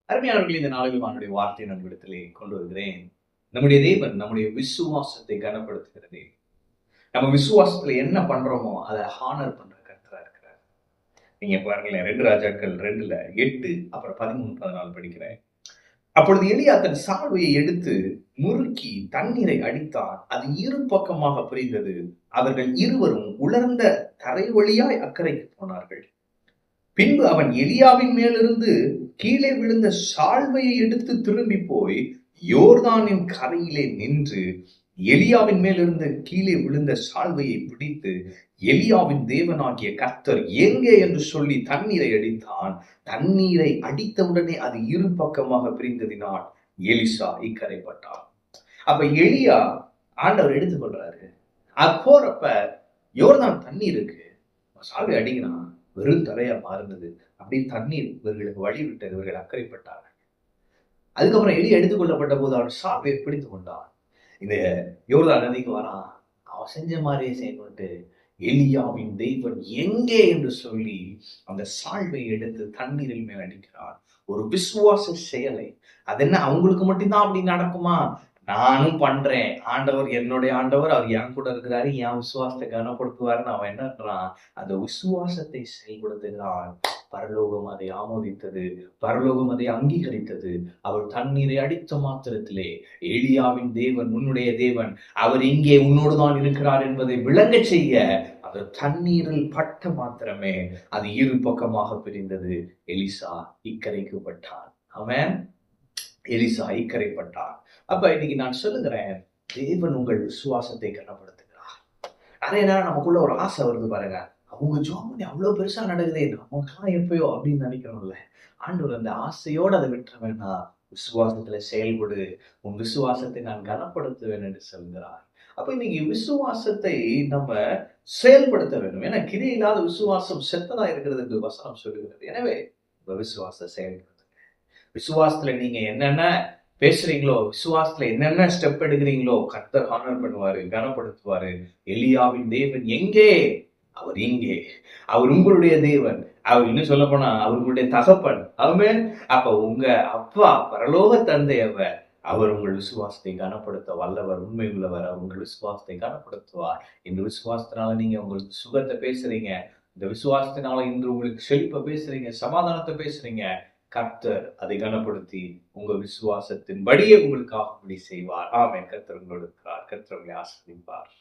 அருமையானவர்கள், இந்த நாளிலும் அவனுடைய வார்த்தையை நம்மிடத்திலே கொண்டு வருகிறேன். நம்முடைய தேவன் நம்முடைய விசுவாசத்தை கனப்படுத்துகிறது. நம்ம விசுவாசத்துல என்ன பண்றோமோ அதை ஹானர் பண்ற கர்த்தரா இருக்கிறார். நீங்க பாருங்களேன், 2 ராஜாக்கள் 2ல 8 அப்புறம் 13, 14 படிக்கிறேன். அப்பொழுது எலியா தன் சால்வையை எடுத்து முறுக்கி தண்ணீரை அடித்தான். அது இரு பக்கமாக பிரிந்தது. அவர்கள் இருவரும் உலர்ந்த தரை வழியாய் அக்கறைக்கு போனார்கள். பின்பு அவன் எலியாவின் மேலிருந்து கீழே விழுந்த சால்வையை எடுத்து திரும்பி போய் யோர்தானின் கரையிலே நின்று எலியாவின் மேலிருந்து கீழே விழுந்த சால்வையை பிடித்து எலியாவின் தேவனாகிய கர்த்தர் எங்கே என்று சொல்லி தண்ணீரை அடித்தான். தண்ணீரை அடித்தவுடனே அது இரு பக்கமாக பிரிந்ததினால் எலிசா இக்கரைப்பட்டான். அப்ப எலியா ஆண்டவர் எடுத்துக்கொள்றாரு. அது போறப்ப யோர்தான் தண்ணீர் இருக்கு, சால்வை அடிக்கிறான், வெறும் தலையா மாறுனது. அப்படி தண்ணீர் இவர்களுக்கு வழி விட்டது. இவர்கள் அக்கறைப்பட்டார்கள். அதுக்கப்புறம் எலியா எடுத்துக்கொள்ளப்பட்ட போது அவன் சால்வையை பிடித்து கொண்டான். இந்த யோர்தான் நதிக்கு வரான். அவன் செஞ்ச மாதிரியே செய்யணும்ட்டு எலியாவின் தெய்வன் எங்கே என்று சொல்லி அந்த சால்வையை எடுத்து தண்ணீரில் மேல் அடிக்கிறான். ஒரு விசுவாச செயலை. அது என்ன, அவங்களுக்கு மட்டும்தான் அப்படி நடக்குமா? நானும் பண்றேன். ஆண்டவர் என்னுடைய ஆண்டவர், அவர் என் கூட இருக்கிறாரு, என் விசுவாசத்தை கனப்படுத்துவாருன்னு அவன் என்ன பண்றான்? அந்த விசுவாசத்தை செயல்படுத்துகிறான். பரலோகம் அதை ஆமோதித்தது, பரலோகம் அதை அங்கீகரித்தது. அவர் தண்ணீரை அடித்த மாத்திரத்திலே எலியாவின் தேவன் உன்னுடைய தேவன், அவர் இங்கே உன்னோடு தான் இருக்கிறார் என்பதை விளங்க செய்ய அவர் தண்ணீரில் பட்ட மாத்திரமே அது இரு பக்கமாக பிரிந்தது. எலிசா இக்கரைக்கப்பட்டான். ஆமென். எலிசா இக்கரைப்பட்டான். அப்ப இன்னைக்கு நான் சொல்லுகிறேன், தேவன் உங்கள் விசுவாசத்தை கனப்படுத்துகிறார். நிறைய நேரம் நமக்குள்ள ஒரு ஆசை வருது பாருங்க, அவங்க ஜோம் பண்ணி அவ்வளவு பெருசா நடக்குதே, நமக்கெல்லாம் எப்பயோ அப்படின்னு நினைக்கிறோம்ல. ஆண்டவர் அந்த ஆசையோடு அதை விட்டுற வேண்டாம், விசுவாசத்துல செயல்படு, உன் விசுவாசத்தை நான் கனப்படுத்துவேன் என்று சொல்கிறார். அப்ப இன்னைக்கு விசுவாசத்தை நம்ம செயல்படுத்த வேண்டும். ஏன்னா கிரியை இல்லாத விசுவாசம் செத்ததா இருக்கிறது என்று வசனம் சொல்லுகிறது. எனவே விசுவாச செயல்படுத்துங்க. விசுவாசத்துல நீங்க என்னென்ன பேசுறீங்களோ, விசுவாசத்துல என்னென்ன ஸ்டெப் எடுக்கிறீங்களோ, கர்த்தர் ஹானர் பண்ணுவாரு, கனப்படுத்துவாரு. எலியாவின் தேவன் எங்கே? அவர் இங்கே. அவர் உங்களுடைய தேவன். அவர் இன்னும் சொல்ல போனா அவர் உங்களுடைய தகப்பன். ஆமென். அப்ப உங்க அப்பா பரலோக தந்தை அவர் உங்கள் விசுவாசத்தை கனப்படுத்த வல்லவர், உண்மை உள்ளவர். அவர் உங்கள் விசுவாசத்தை கனப்படுத்துவார். இந்த விசுவாசத்தினால நீங்க உங்களுக்கு சுகத்தை பேசுறீங்க. இந்த விசுவாசத்தினால இன்று உங்களுக்கு செழிப்பை பேசுறீங்க, சமாதானத்தை பேசுறீங்க. கர்த்தர் அதை கனப்படுத்தி உங்க விசுவாசத்தின் படியே உங்களுக்காக அப்படி செய்வார். ஆமென். கர்த்தர் உங்களோடு இருக்கிறார். கர்த்தர் உங்களை ஆசீர்வதிப்பார்.